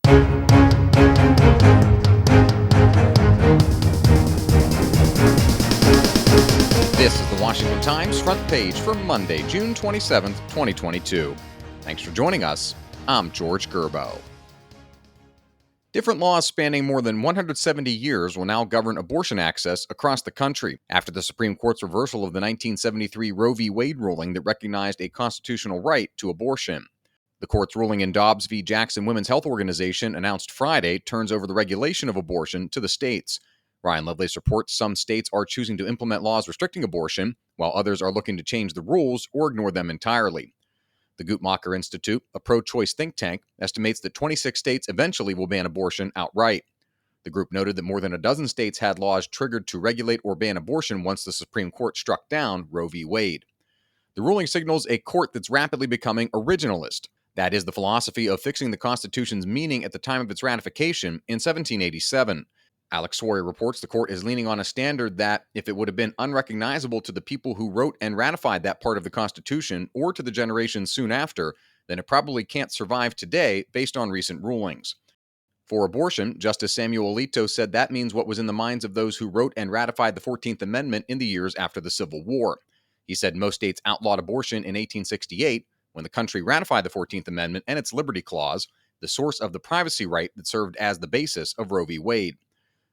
This is the Washington Times front page for Monday, June 27th, 2022. Thanks for joining us. I'm George Gerbo. Different laws spanning more than 170 years will now govern abortion access across the country after the Supreme Court's reversal of the 1973 Roe v. Wade ruling that recognized a constitutional right to abortion. The court's ruling in Dobbs v. Jackson Women's Health Organization announced Friday turns over the regulation of abortion to the states. Ryan Lovelace reports some states are choosing to implement laws restricting abortion, while others are looking to change the rules or ignore them entirely. The Guttmacher Institute, a pro-choice think tank, estimates that 26 states eventually will ban abortion outright. The group noted that more than a dozen states had laws triggered to regulate or ban abortion once the Supreme Court struck down Roe v. Wade. The ruling signals a court that's rapidly becoming originalist. That is the philosophy of fixing the Constitution's meaning at the time of its ratification in 1787. Alex Swarry reports the court is leaning on a standard that, if it would have been unrecognizable to the people who wrote and ratified that part of the Constitution or to the generations soon after, then it probably can't survive today based on recent rulings. For abortion, Justice Samuel Alito said that means what was in the minds of those who wrote and ratified the 14th Amendment in the years after the Civil War. He said most states outlawed abortion in 1868, when the country ratified the 14th Amendment and its Liberty Clause, the source of the privacy right that served as the basis of Roe v. Wade.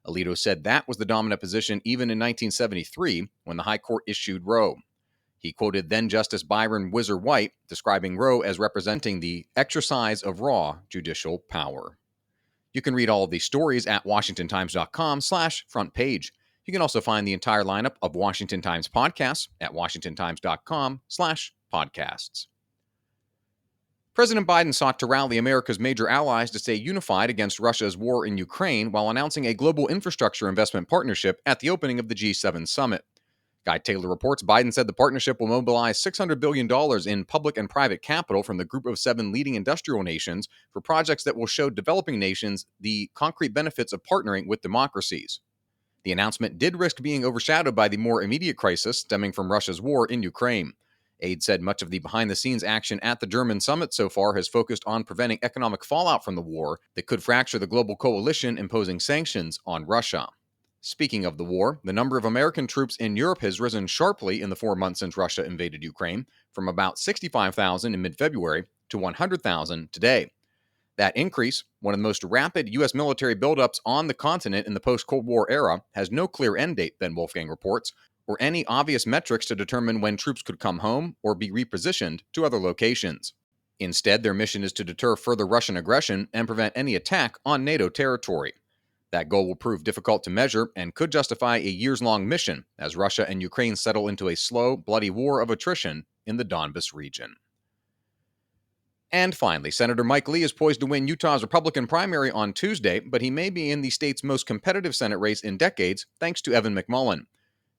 Alito said that was the dominant position even in 1973, when the High Court issued Roe. He quoted then-Justice Byron Whizzer White, describing Roe as representing the exercise of raw judicial power. You can read all of these stories at washingtontimes.com/front page. You can also find the entire lineup of Washington Times podcasts at washingtontimes.com/podcasts. President Biden sought to rally America's major allies to stay unified against Russia's war in Ukraine while announcing a global infrastructure investment partnership at the opening of the G7 summit. Guy Taylor reports Biden said the partnership will mobilize $600 billion in public and private capital from the group of 7 leading industrial nations for projects that will show developing nations the concrete benefits of partnering with democracies. The announcement did risk being overshadowed by the more immediate crisis stemming from Russia's war in Ukraine. Aide said much of the behind-the-scenes action at the German summit so far has focused on preventing economic fallout from the war that could fracture the global coalition imposing sanctions on Russia. Speaking of the war, the number of American troops in Europe has risen sharply in the 4 months since Russia invaded Ukraine, from about 65,000 in mid-February to 100,000 today. That increase, one of the most rapid U.S. military buildups on the continent in the post-Cold War era, has no clear end date, Ben Wolfgang reports, or any obvious metrics to determine when troops could come home or be repositioned to other locations. Instead, their mission is to deter further Russian aggression and prevent any attack on NATO territory. That goal will prove difficult to measure and could justify a years-long mission as Russia and Ukraine settle into a slow, bloody war of attrition in the Donbas region. And finally, Senator Mike Lee is poised to win Utah's Republican primary on Tuesday, but he may be in the state's most competitive Senate race in decades thanks to Evan McMullin.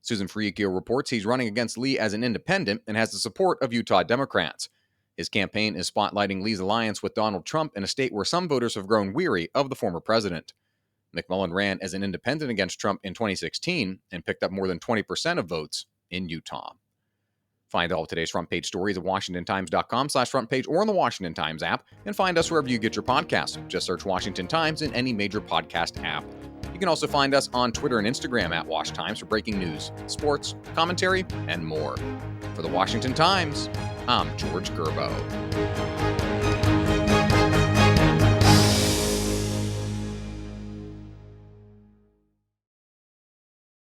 Susan Friicchio reports he's running against Lee as an independent and has the support of Utah Democrats. His campaign is spotlighting Lee's alliance with Donald Trump in a state where some voters have grown weary of the former president. McMullin ran as an independent against Trump in 2016 and picked up more than 20% of votes in Utah. Find all of today's front page stories at washingtontimes.com/front page or on the Washington Times app, and find us wherever you get your podcasts. Just search Washington Times in any major podcast app. You can also find us on Twitter and Instagram at Wash Times for breaking news, sports, commentary, and more. For the Washington Times, I'm George Gerbo.